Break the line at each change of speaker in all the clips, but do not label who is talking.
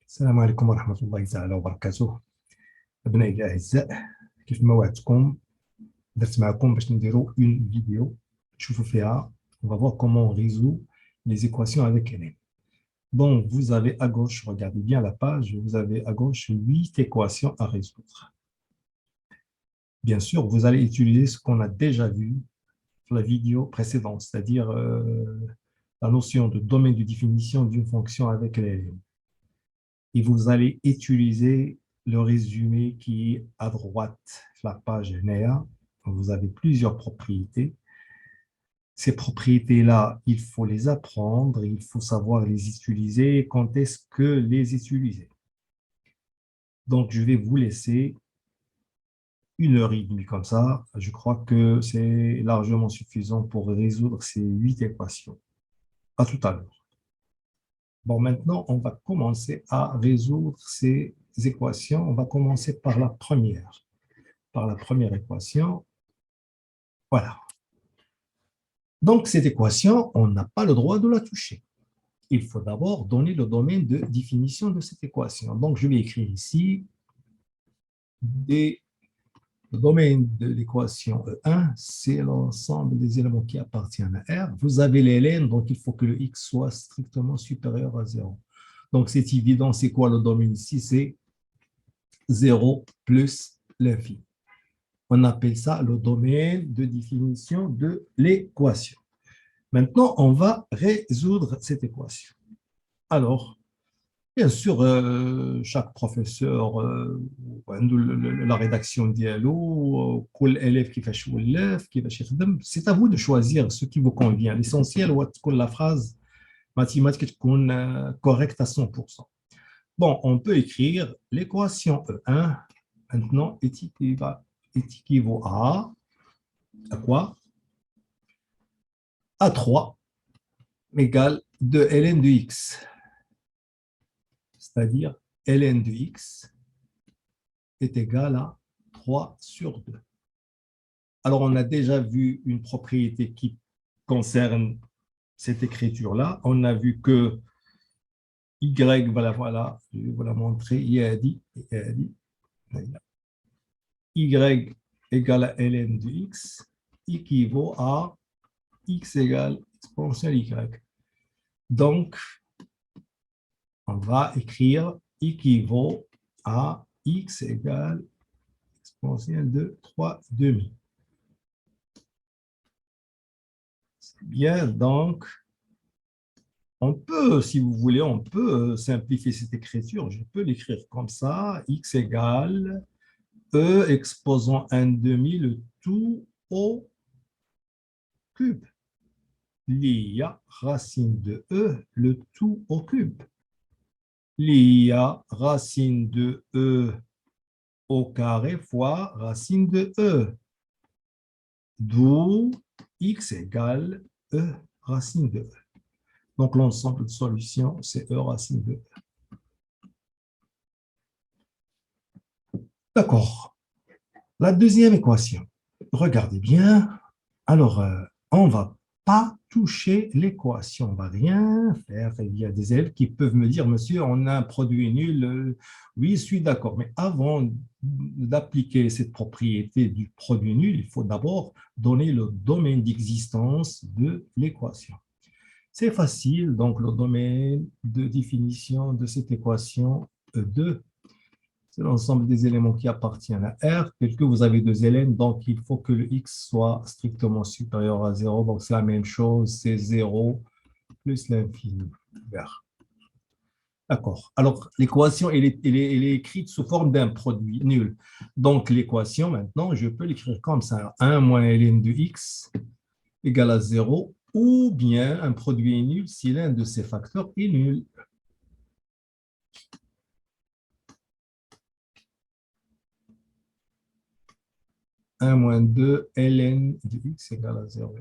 السلام عليكم ورحمة الله تعالى وبركاته. أبنائي الأعزاء، كيف ما وعدتكم درت معكم باش نديرو اون فيديو تشوفوا فيها. On va voir comment on résout les équations avec Hélène. Bon, vous avez à gauche, regardez bien la page, vous avez à gauche 8 équations à résoudre. Bien sûr, vous allez utiliser ce qu'on a déjà vu dans la vidéo précédente, c'est-à-dire la notion de domaine de définition d'une fonction avec Hélène. Et vous allez utiliser le résumé qui est à droite de la page NEA. Vous avez plusieurs propriétés. Ces propriétés-là, il faut les apprendre, il faut savoir les utiliser, quand est-ce que les utiliser. Donc, je vais vous laisser 1h30 comme ça. Je crois que c'est largement suffisant pour résoudre ces 8 équations. À tout à l'heure. Bon, maintenant, on va commencer à résoudre ces équations. On va commencer par la première. Par la première équation. Voilà. Donc, cette équation, on n'a pas le droit de la toucher. Il faut d'abord donner le domaine de définition de cette équation. Donc, je vais écrire ici le domaine de l'équation E1, c'est l'ensemble des éléments qui appartiennent à R. Vous avez les ln, donc il faut que le x soit strictement supérieur à 0. Donc, c'est évident, c'est quoi le domaine ici? C'est 0 plus l'infini. On appelle ça le domaine de définition de l'équation. Maintenant, on va résoudre cette équation. Alors, bien sûr, chaque professeur, la rédaction dialogue, quel élève qui fait c'est à vous de choisir ce qui vous convient. L'essentiel, c'est la phrase mathématique correcte à 100%. Bon, on peut écrire l'équation E1, maintenant, est équivaut à quoi? À 3 égale 2 ln de x. C'est-à-dire ln de x est égal à 3 sur 2. Alors, on a déjà vu une propriété qui concerne cette écriture-là. On a vu que y, voilà, je vais vous la montrer, y égale à ln de x équivaut à x égale exponentielle y. Donc, on va écrire équivaut à x égale exponentielle de 3 demi. C'est bien, donc, on peut, si vous voulez, on peut simplifier cette écriture. Je peux l'écrire comme ça, x égale e exposant 1 demi le tout au cube. L'IA racine de e, le tout au cube. L'IA racine de e au carré fois racine de e. D'où x égale e racine de e. Donc, l'ensemble de solutions, c'est e racine de e. D'accord. La deuxième équation. Regardez bien. Alors, on ne va pas toucher l'équation. On ne va rien faire. Il y a des élèves qui peuvent me dire, monsieur, on a un produit nul. Oui, je suis d'accord. Mais avant d'appliquer cette propriété du produit nul, il faut d'abord donner le domaine d'existence de l'équation. C'est facile. Donc, le domaine de définition de cette équation E2, c'est l'ensemble des éléments qui appartiennent à R, tel que vous avez 2 ln, donc il faut que le x soit strictement supérieur à 0. Donc, c'est la même chose, c'est 0 plus l'infini vers. D'accord. Alors, l'équation, elle est écrite sous forme d'un produit nul. Donc, l'équation, maintenant, je peux l'écrire comme ça. 1 moins ln de x égale à 0, ou bien un produit est nul si l'un de ces facteurs est nul. « 1 moins 2 ln de x égale à 0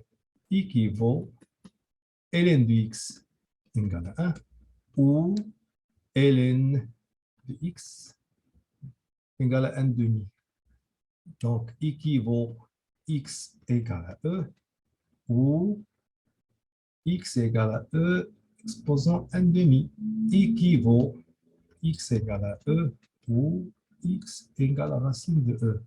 équivaut ln de x égale à 1 ou ln de x égale à 1 demi. Donc, équivaut x égale à e ou x égale à e exposant 1 demi équivaut x égale à e ou x égale à racine de e.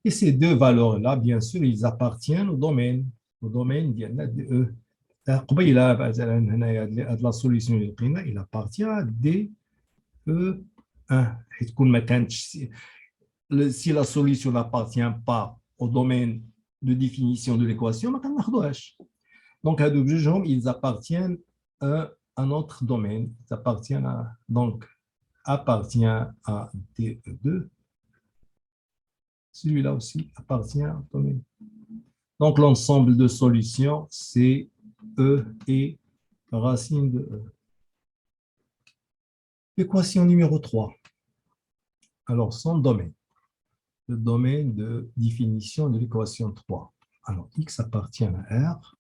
Et ces deux valeurs-là, bien sûr, ils appartiennent au domaine de e. قبيلة مثلا هنايا هاد لا سوليسيون اللي لقينا il appartient à D E1 حيت تكون ما كانتش si la solution n'appartient pas au domaine de définition de l'équation ما كناخذوهاش. Donc هادو بجوجهم ils appartiennent à un autre domaine, ils appartiennent à donc appartient à DE2. Celui-là aussi appartient au domaine. Donc l'ensemble de solutions c'est E et racine de E. Équation numéro 3. Alors, son domaine. Le domaine de définition de l'équation 3. Alors, x appartient à R,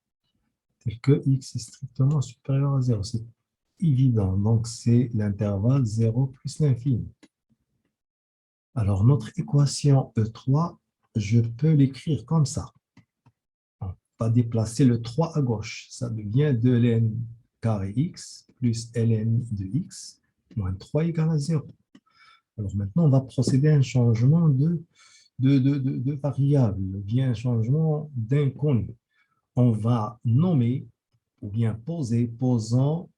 tel que x est strictement supérieur à 0. C'est évident. Donc, c'est l'intervalle 0 plus l'infini. Alors, notre équation E3, je peux l'écrire comme ça. On va déplacer le 3 à gauche. Ça devient 2ln carré x plus ln de x moins 3 égale à 0. Alors maintenant, on va procéder à un changement de variable, bien un changement d'inconnu. On va nommer ou bien posant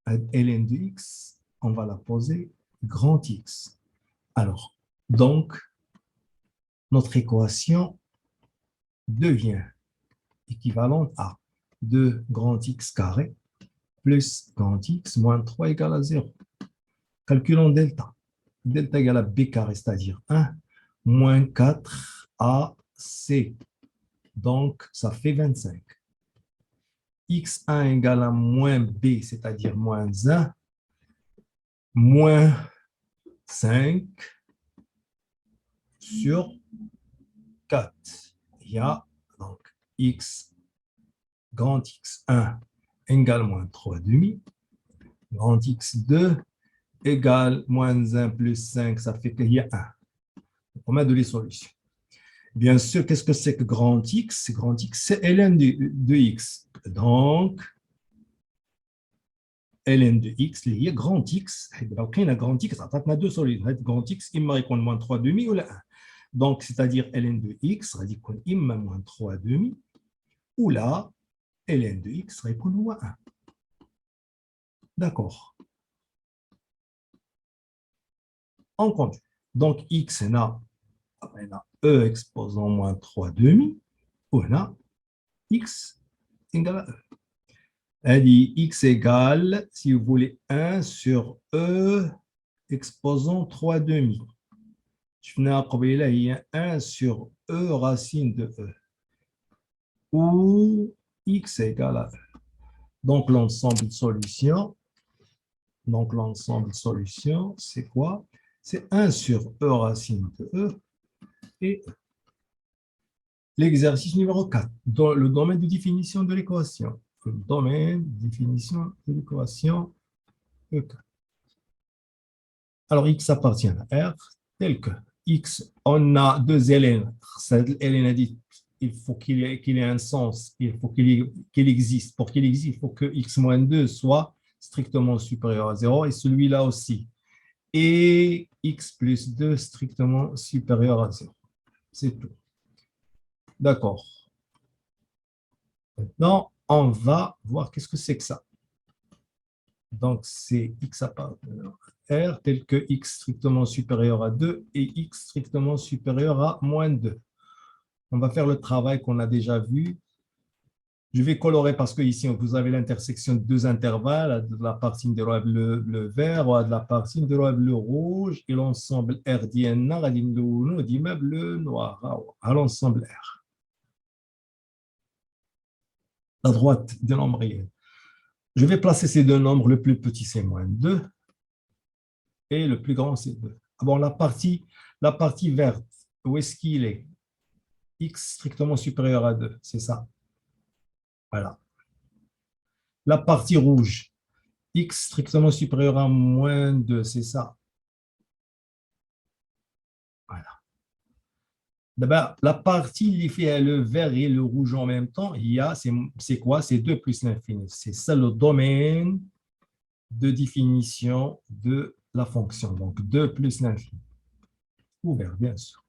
ln de x, on va la poser grand X. Alors, donc, notre équation devient équivalente à 2 grand X carré plus grand X moins 3 égale à 0. Calculons delta. Delta égale à B carré, c'est-à-dire 1, moins 4 AC. Donc, ça fait 25. X1 égale à moins B, c'est-à-dire moins 1, moins 5 sur 4. Il y a donc X, grand X1 égale moins 3 demi, grand X2 égale moins 1 plus 5, ça fait qu'il y a 1. On met de les solutions. Bien sûr, qu'est-ce que c'est que grand X? Grand X, c'est ln de X. Donc, ln de X, il y a grand X. Grand X, on a deux solutions. Grand X, il me répond moins 3 demi ou 1. Donc, c'est-à-dire ln de X, il me moins 3 demi, ou là, ln de X répond à 1. D'accord. On continue. Donc, X, on a E exposant moins 3 demi, ou on a X égale à E. Elle dit X égale, si vous voulez, 1 sur E exposant 3 demi. Je venais à trouver là, il y a 1 sur E racine de E. Où X égale à E. Donc, l'ensemble de solutions, c'est quoi? C'est 1 sur E racine de E et E. L'exercice numéro 4, dans le domaine de définition de l'équation. Le domaine de définition de l'équation E4. Alors, X appartient à R, tel que X, on a deux ln. Cette ln a dit il faut qu'il ait un sens, il faut qu'il existe. Pour qu'il existe, il faut que X moins 2 soit strictement supérieur à 0, et celui-là aussi. Et X plus 2 strictement supérieur à 0. C'est tout. D'accord. Maintenant, on va voir qu'est-ce que c'est que ça. Donc, c'est X appartient à R tel que X strictement supérieur à 2 et X strictement supérieur à moins 2. On va faire le travail qu'on a déjà vu. Je vais colorer parce que ici, vous avez l'intersection de deux intervalles, de la partie de bleu vert ou de la partie de bleu rouge, et l'ensemble R bleu noir, à l'ensemble R. La droite de nombre réel. Je vais placer ces deux nombres, le plus petit c'est moins 2 et le plus grand c'est 2. Bon, la partie verte, où est-ce qu'il est? X strictement supérieur à 2, c'est ça. Voilà. La partie rouge, X strictement supérieur à moins 2, c'est ça. Voilà. D'abord, la partie qui fait le vert et le rouge en même temps, c'est quoi? C'est 2 plus l'infini. C'est ça le domaine de définition de la fonction. Donc, 2 plus l'infini. Ouvert, bien sûr.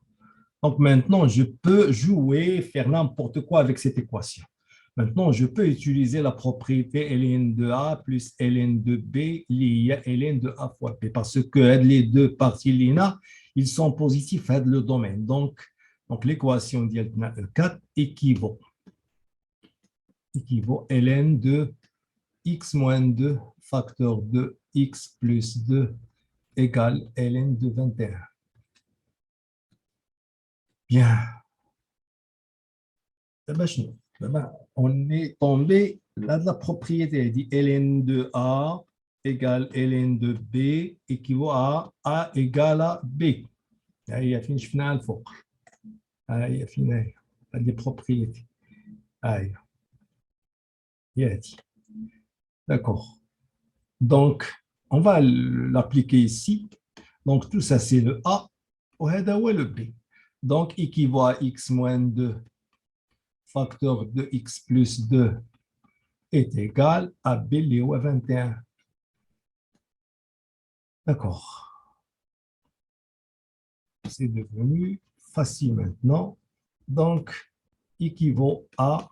Donc, maintenant, je peux jouer, faire n'importe quoi avec cette équation. Maintenant, je peux utiliser la propriété ln de A plus ln de B lié à ln de A fois B, parce que les deux parties l'INA, ils sont positifs à le domaine. Donc l'équation d'Yeltna E4 équivaut ln de x moins 2 facteur de x plus 2 égale ln de 21. Bien. On est tombé là de la propriété. dit ln de A égale ln de B équivaut à A égale à B. هي فين شفناها الفوق. هي فين هي هذه propriété. هي هذه. D'accord. Donc, on va l'appliquer ici. Donc, tout ça, c'est le A. وهذا هو le B. Donc, équivaut à x moins 2 facteur de x plus 2 est égal à B lié à 21. D'accord. C'est devenu facile maintenant. Donc, équivaut à,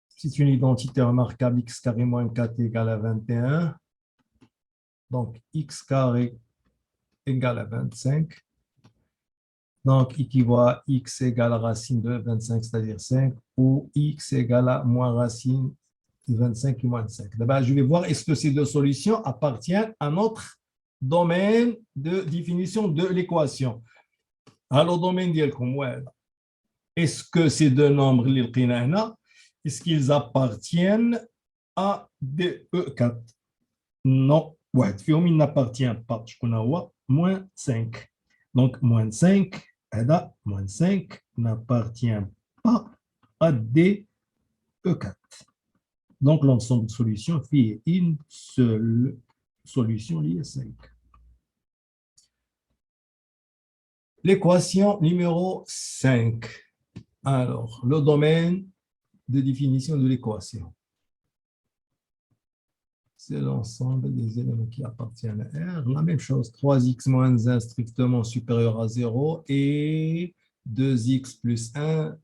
c'est une identité remarquable, x carré moins 4 égale à 21. Donc, x carré égale à 25. Donc, équivaut à x égale à racine de 25, c'est-à-dire 5, ou x égale à moins racine de 25 et moins 5. D'abord, je vais voir est-ce que ces deux solutions appartiennent à notre domaine de définition de l'équation. Alors, domaine ديالكم واحد. Est-ce que ces deux nombres اللي لقينا هنا est-ce qu'ils appartiennent à DE4? Non. واحد فيهم il n'appartient pas. شكون هو moins 5. Donc, moins 5, moins 5 n'appartient pas à DE4. Donc, l'ensemble de solutions fait une seule solution liée à 5. L'équation numéro 5. Alors, le domaine de définition de l'équation. C'est l'ensemble des éléments qui appartiennent à R. La même chose, 3x moins 1 strictement supérieur à 0 et 2x plus 1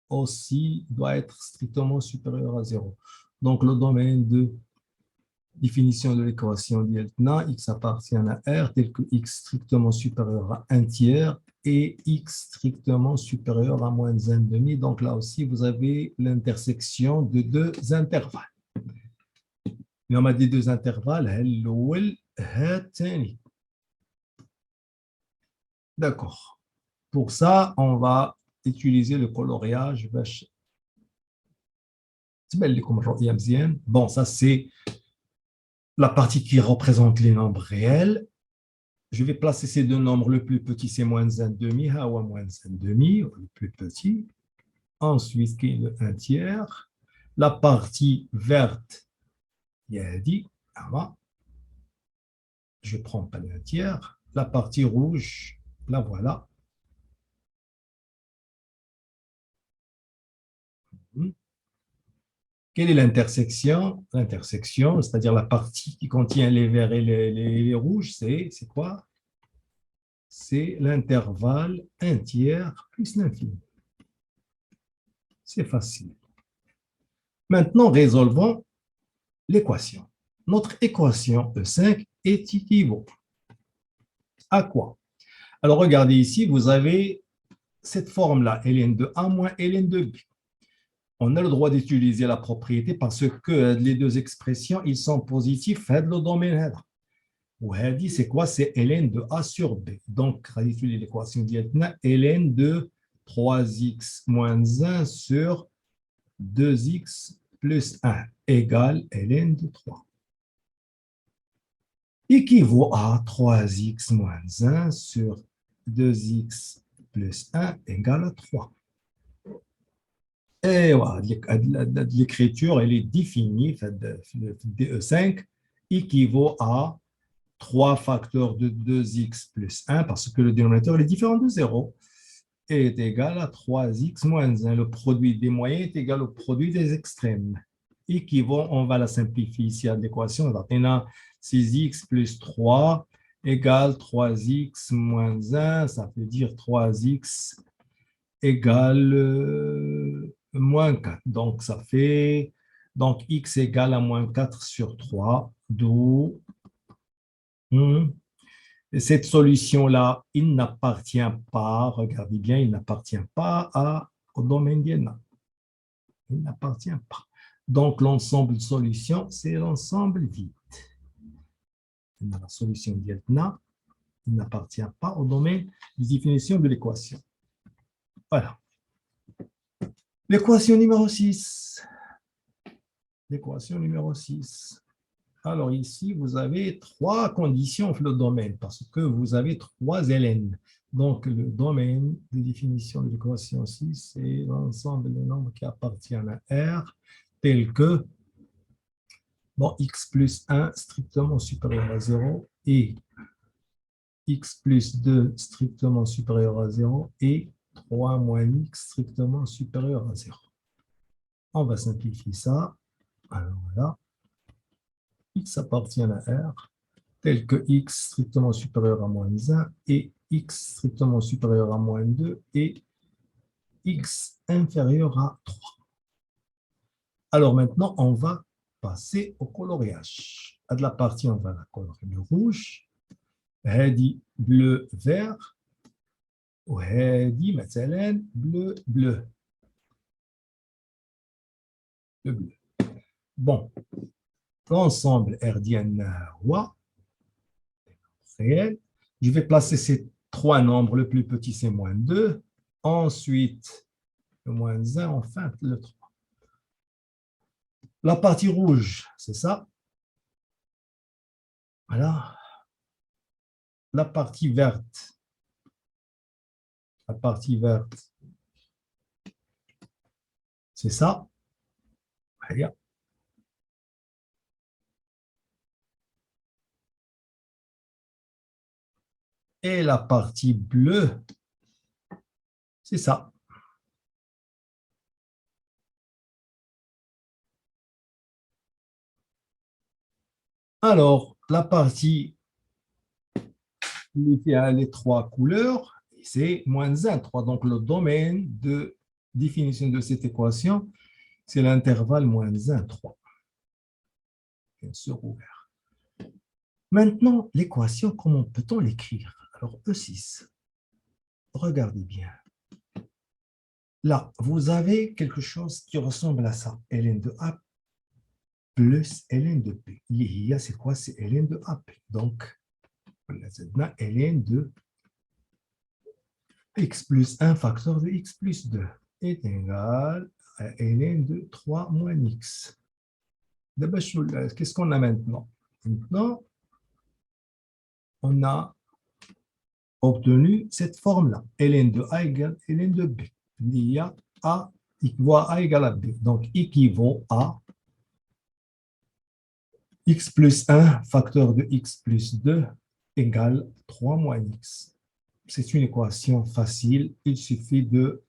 aussi doit être strictement supérieur à 0. Donc, le domaine de définition de l'équation d'Yeltna, x appartient à R tel que x strictement supérieur à 1 tiers et x strictement supérieur à moins 1 demi. Donc, là aussi, vous avez l'intersection de deux intervalles. Et on m'a dit deux intervalles, d'accord. Pour ça, on va utiliser le coloriage. Bon, ça c'est la partie qui représente les nombres réels. Je vais placer ces deux nombres. Le plus petit, c'est moins 1 demi, moins 1 demi, le plus petit. Ensuite, qui est le 1 tiers. La partie verte, il y a dit, je prends pas le 1 tiers. La partie rouge, la voilà. Quelle est l'intersection? L'intersection, c'est-à-dire la partie qui contient les verts et les rouges, c'est quoi? C'est l'intervalle 1 tiers plus l'infini. C'est facile. Maintenant, résolvons l'équation. Notre équation E5 est équivaut à quoi? Alors, regardez ici, vous avez cette forme-là, ln de A moins ln de B. On a le droit d'utiliser la propriété parce que les deux expressions, ils sont positifs dans le domaine. C'est quoi? C'est ln de A sur B. Donc, on va utiliser l'équation d'Yeltna, ln de 3x moins 1 sur 2x plus 1 égale ln de 3. Équivaut à 3x moins 1 sur 2x plus 1 égale à 3. Et voilà, l'écriture, elle est définie, DE5 équivaut à 3 facteurs de 2x plus 1, parce que le dénominateur est différent de 0, est égal à 3x moins 1. Le produit des moyens est égal au produit des extrêmes. équivaut, on va la simplifier ici à l'équation. On a 6x plus 3 égale 3x moins 1, ça veut dire 3x égale moins 4. Donc, ça fait, donc x égale à moins 4 sur 3, d'où cette solution-là, il n'appartient pas, regardez bien, il n'appartient pas au domaine d'IENA. Il n'appartient pas. Donc, l'ensemble de solutions, c'est l'ensemble vide. La solution d'IENA, il n'appartient pas au domaine de définition de l'équation. Voilà. L'équation numéro 6. L'équation numéro 6. Alors ici, vous avez trois conditions pour le domaine parce que vous avez trois ln. Donc, le domaine de définition de l'équation 6, c'est l'ensemble des nombres qui appartiennent à R, tels que bon, x plus 1 strictement supérieur à 0 et x plus 2 strictement supérieur à 0 et 3 moins x strictement supérieur à 0. On va simplifier ça. Alors voilà. X appartient à R, tel que x strictement supérieur à moins 1 et x strictement supérieur à moins 2 et x inférieur à 3. Alors maintenant, on va passer au coloriage. À de la partie, on va la colorer de rouge, هادي bleu vert, وهادي مثلا bleu bleu. Le bleu. Bon, l'ensemble rdn roi réel. Je vais placer ces trois nombres. Le plus petit, c'est moins 2. Ensuite, le moins 1, enfin, le 3. La partie rouge, c'est ça. Voilà. La partie verte. La partie verte, c'est ça. Voilà. Et la partie bleue, c'est ça. Alors, la partie, les trois couleurs, c'est moins 1, 3. Donc, le domaine de définition de cette équation, c'est l'intervalle moins 1, 3. Bien sûr, ouvert. Maintenant, l'équation, comment peut-on l'écrire? Alors, E6, regardez bien. Là, vous avez quelque chose qui ressemble à ça. ln de A plus ln de P. L'IA, c'est quoi? C'est ln de AP. Donc, ln de x plus 1 facteur de x plus 2 est égal à ln de 3 moins x. Qu'est-ce qu'on a maintenant? Maintenant, on a obtenu cette forme-là. ln de A égale ln de B. L'IA A équivaut à A égale à B. Donc, équivaut à x plus 1 facteur de x plus 2 égale 3 moins x. C'est une équation facile. Il suffit de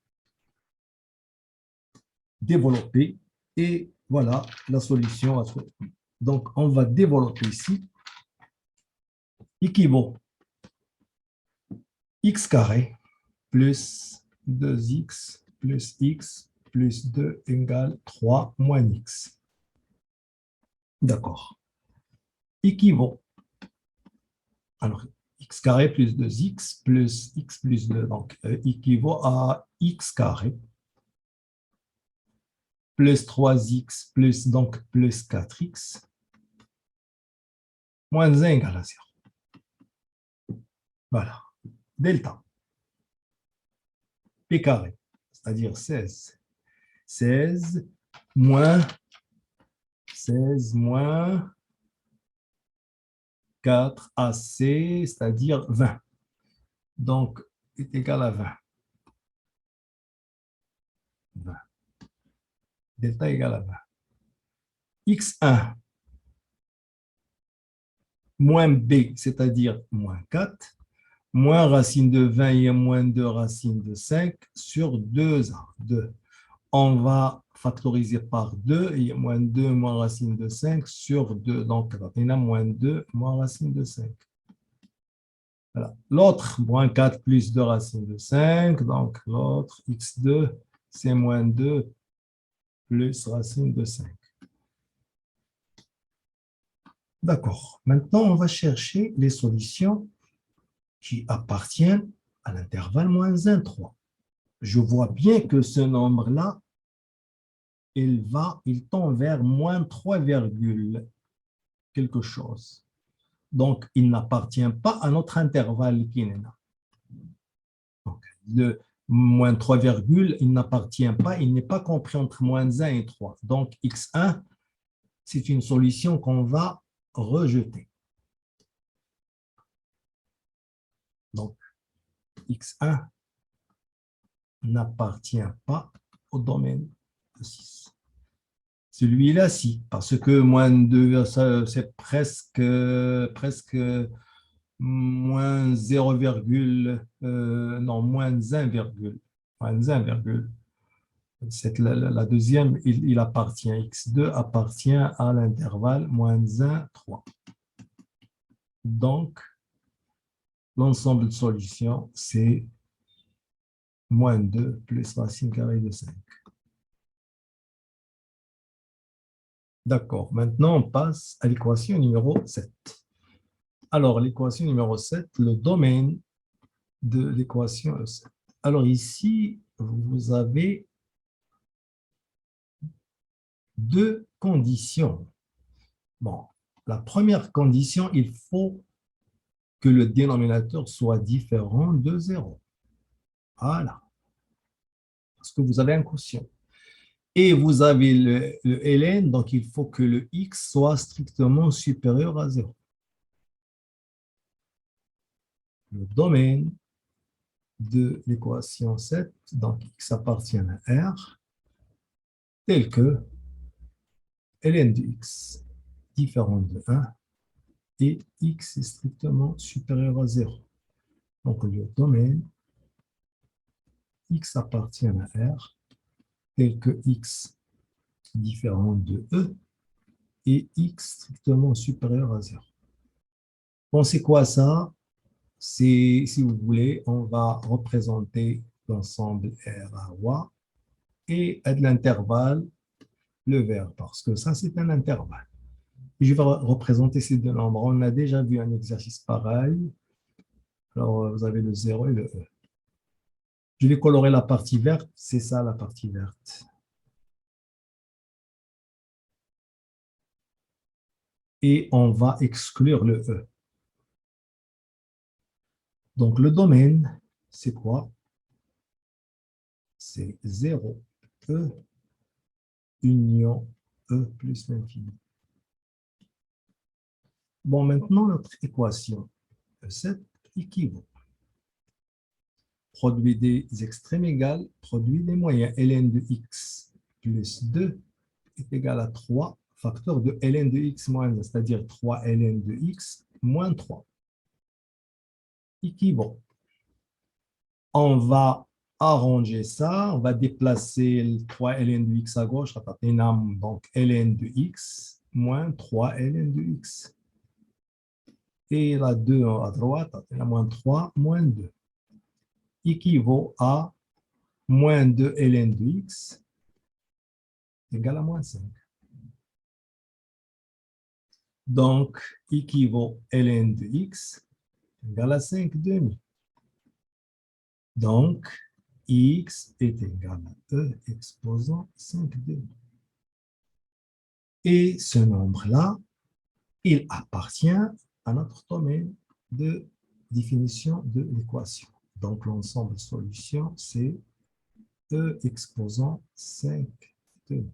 développer et voilà la solution. Donc, on va développer ici. Équivaut x carré plus 2x plus x plus 2 égale 3 moins x. D'accord. Équivaut. Alors, x carré plus 2x plus x plus 2, donc équivaut à x carré plus 3x plus donc plus 4x moins 1 égale à 0. Voilà. Delta. P carré, c'est-à-dire 16. 16 moins 4AC, c'est-à-dire 20. Donc, est égal à 20. 20. Delta égale à 20. X1 moins B, c'est-à-dire moins 4, moins racine de 20 et moins 2 racine de 5 sur 2A. 2. On va factoriser par 2, et moins 2 moins racine de 5 sur 2. Donc, on a moins 2 moins racine de 5. Voilà. L'autre, moins 4 plus 2 racine de 5. Donc, l'autre, x2, c'est moins 2 plus racine de 5. D'accord. Maintenant, on va chercher les solutions qui appartiennent à l'intervalle moins 1, 3. Je vois bien que ce nombre-là, il tend vers moins 3, quelque chose. Donc, il n'appartient pas à notre intervalle qui est là. Donc, le moins 3, il n'appartient pas, il n'est pas compris entre moins 1 et 3. Donc, x1, c'est une solution qu'on va rejeter. Donc, x1 n'appartient pas au domaine de 6. Celui-là, si, parce que moins 2, c'est presque moins 0, non, moins 1, moins 1, la deuxième, il appartient, x2 appartient à l'intervalle moins 1, 3. Donc, l'ensemble de solutions, c'est moins 2 plus racine carrée de 5. D'accord, maintenant on passe à l'équation numéro 7. Alors, l'équation numéro 7, le domaine de l'équation 7. Alors ici, vous avez deux conditions. Bon, la première condition, il faut que le dénominateur soit différent de 0. Voilà, parce que vous avez un quotient. Et vous avez le ln, donc il faut que le x soit strictement supérieur à 0. Le domaine de l'équation 7, donc x appartient à R, tel que ln de x différent de 1 et x est strictement supérieur à 0. Donc le domaine x appartient à R, tel que x différent de e et x strictement supérieur à 0. Bon, c'est quoi ça? C'est, si vous voulez, on va représenter l'ensemble R à roi et à de l'intervalle, le vert, parce que ça, c'est un intervalle. Et je vais représenter ces deux nombres. On a déjà vu un exercice pareil. Alors, vous avez le 0 et le E. Je vais colorer la partie verte. C'est ça, la partie verte. Et on va exclure le E. Donc, le domaine, c'est quoi? C'est 0, E, union E plus l'infini. Bon, maintenant, notre équation E7 équivaut. Produit des extrêmes égale produit des moyens. Ln de x plus 2 est égal à 3 facteur de ln de x moins 1, c'est-à-dire 3 ln de x moins 3. Équivaut. On va arranger ça, on va déplacer le 3 ln de x à gauche, donc ln de x moins 3 ln de x. Et la 2 à droite, la moins 3, moins 2, équivaut à moins 2 ln de x égale à moins 5. Donc, équivaut ln de x égale à 5 demi. Donc, x est égal à e exposant 5 demi. Et ce nombre-là, il appartient à notre domaine de définition de l'équation. Donc, l'ensemble de solutions, c'est e exposant 5 demi.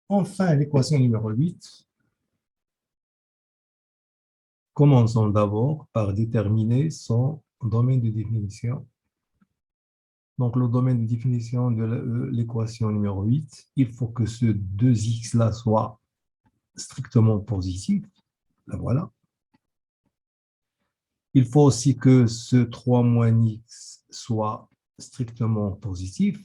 Enfin, l'équation numéro 8. Commençons d'abord par déterminer son domaine de définition. Donc, le domaine de définition de l'équation numéro 8, il faut que ce 2x-là soit strictement positif. Là, voilà. Il faut aussi que ce 3 moins x soit strictement positif.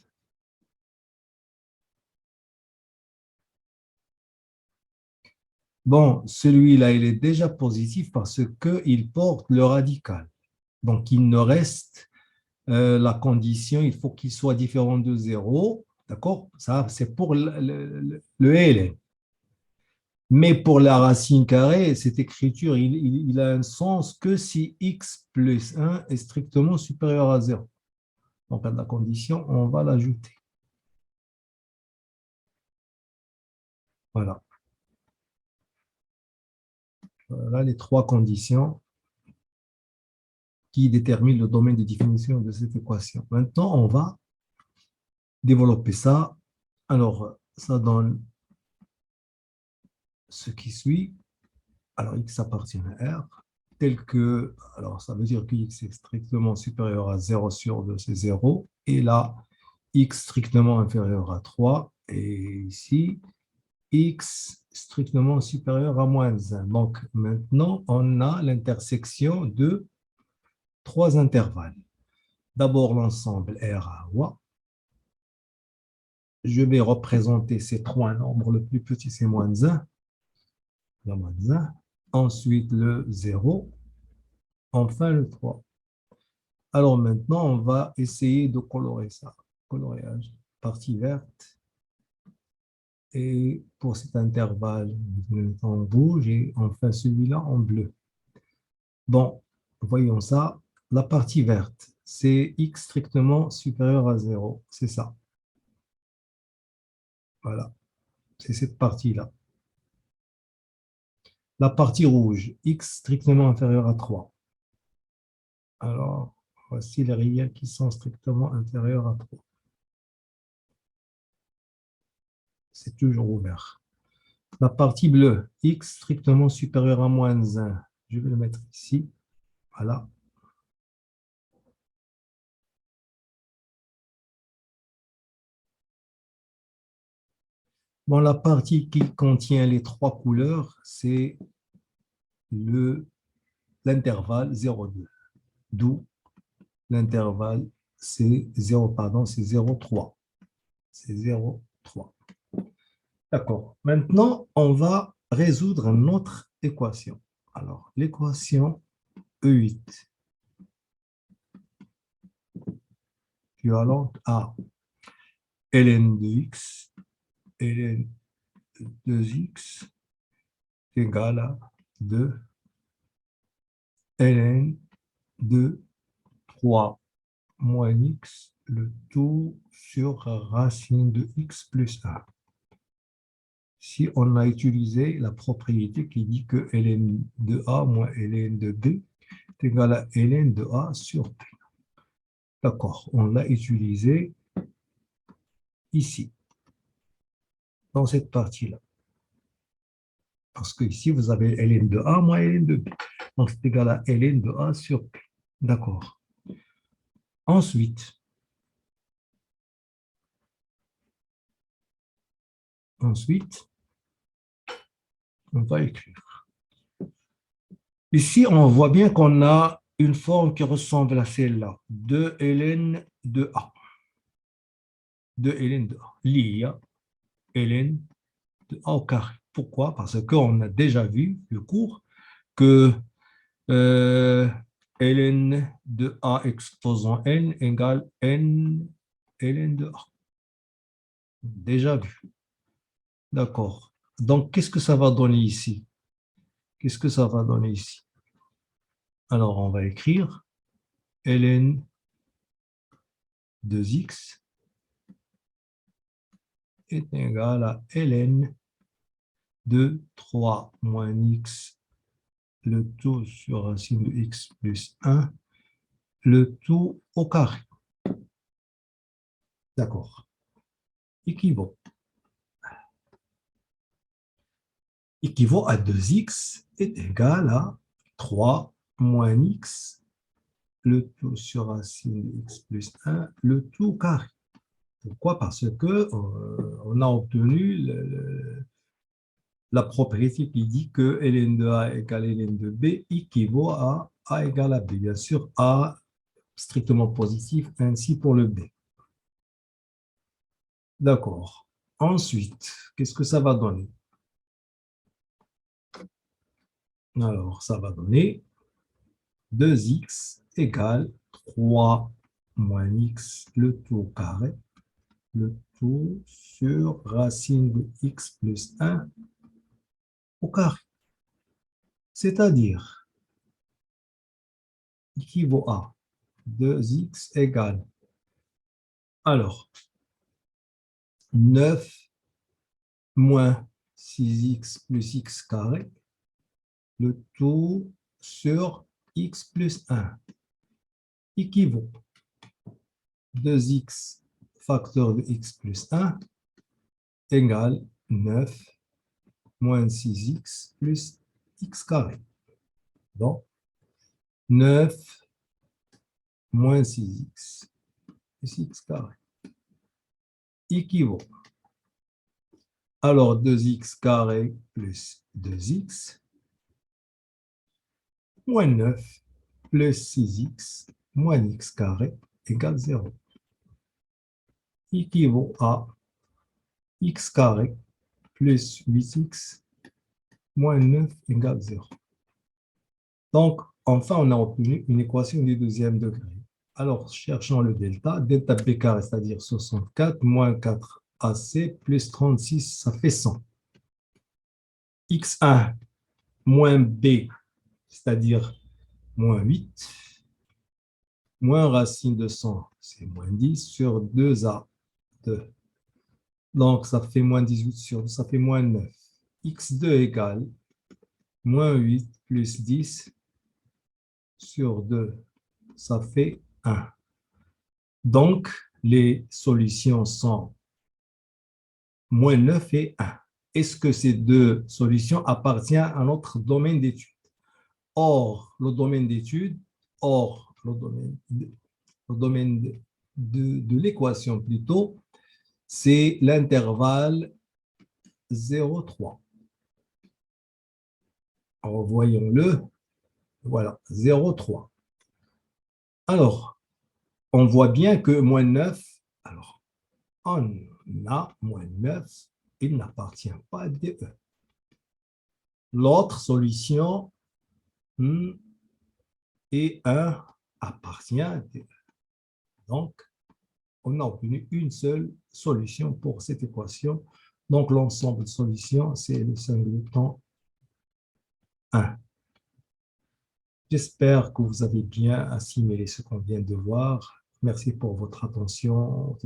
Bon, celui-là, il est déjà positif parce qu'il porte le radical. Donc, il ne reste la condition, il faut qu'il soit différent de zéro. D'accord? Ça, c'est pour le ln. Mais pour la racine carrée, cette écriture, il a un sens que si x plus 1 est strictement supérieur à zéro. Donc, à la condition, on va l'ajouter. Voilà. Voilà les trois conditions qui déterminent le domaine de définition de cette équation. Maintenant, on va développer ça. Alors, ça donne ce qui suit. Alors, x appartient à R, tel que, alors ça veut dire que x est strictement supérieur à 0 sur 2, c'est 0. Et là, x strictement inférieur à 3. Et ici, x strictement supérieur à moins 1. Donc, maintenant, on a l'intersection de trois intervalles. D'abord, l'ensemble R à A. Je vais représenter ces trois nombres. Le plus petit, c'est moins 1. Il y a moins 1. Ensuite, le 0. Enfin, le 3. Alors maintenant, on va essayer de colorer ça. Coloriage, partie verte. Et pour cet intervalle, je vais le mettre en rouge et enfin celui-là en bleu. Bon, voyons ça. La partie verte, c'est x strictement supérieur à 0. C'est ça. Voilà, c'est cette partie-là. La partie rouge, x strictement inférieur à 3. Alors, voici les réels qui sont strictement inférieurs à 3. C'est toujours ouvert. La partie bleue, x strictement supérieur à moins 1. Je vais le mettre ici. Voilà. Bon, la partie qui contient les trois couleurs, c'est l'intervalle 0,2. D'où l'intervalle c'est 0, pardon, c'est 0,3. C'est 0,3. D'accord. Maintenant, on va résoudre notre équation. Alors, l'équation E8 équivalente à ln de x, ln de x égale à 2 ln de 3 moins x, le tout sur racine de x plus 1. Si on a utilisé la propriété qui dit que ln de a moins ln de b est égal à ln de a sur b. D'accord, on l'a utilisé ici, dans cette partie-là. Parce que ici, vous avez ln de a moins ln de b. Donc, c'est égal à ln de a sur b. D'accord. Ensuite, on va écrire. Ici, on voit bien qu'on a une forme qui ressemble à celle-là. 2 ln de a. 2 ln de a. L'IA ln de a au carré. Pourquoi? Parce qu'on a déjà vu le cours que ln de a exposant n égale n ln de a. Déjà vu. D'accord. Donc, qu'est-ce que ça va donner ici? Qu'est-ce que ça va donner ici? Alors, on va écrire ln de x est égal à ln de 3 moins x, le tout sur racine de x plus 1, le tout au carré. D'accord. Équivaut. Équivaut à 2x est égal à 3 moins x, le tout sur racine de x plus 1, le tout au carré. Pourquoi? Parce que on a obtenu la propriété qui dit que ln de A égale ln de B équivaut à A égale à B. Bien sûr, A strictement positif, ainsi pour le B. D'accord. Ensuite, qu'est-ce que ça va donner? Alors, ça va donner 2x égale 3 moins x, le tout au carré, le tout sur racine de x plus 1 au carré. C'est-à-dire, équivaut à 2x égale, alors, 9 moins 6x plus x carré, le tout sur x plus 1, équivaut 2x facteur de x plus 1 égale 9 moins 6x plus x carré. Donc, 9 moins 6x plus x carré équivaut. Alors, 2x carré plus 2x moins 9 plus 6x moins x carré égale 0. Équivaut à x carré plus 8x moins 9 égale 0. Donc, enfin, on a obtenu une équation du deuxième degré. Alors, cherchons le delta. Delta b carré, c'est-à-dire 64, moins 4ac, plus 36, ça fait 100. x1 moins b, c'est-à-dire moins 8, moins racine de 100, c'est moins 10, sur 2a, 2. Donc, ça fait moins 18 sur 2, ça fait moins 9. x2 égale moins 8 plus 10 sur 2, ça fait 1. Donc, les solutions sont moins 9 et 1. Est-ce que ces deux solutions appartiennent à notre domaine d'étude? Or, le domaine d'étude, or, le domaine de l'équation plutôt, c'est l'intervalle 0,3. Alors, voyons-le. Voilà, 0,3. Alors, on voit bien que moins 9, alors, on a moins 9, il n'appartient pas à DE. L'autre solution et 1 appartient à DE. Donc, on a obtenu une seule solution pour cette équation. Donc, l'ensemble de solutions, c'est le singleton 1. J'espère que vous avez bien assimilé ce qu'on vient de voir. Merci pour votre attention.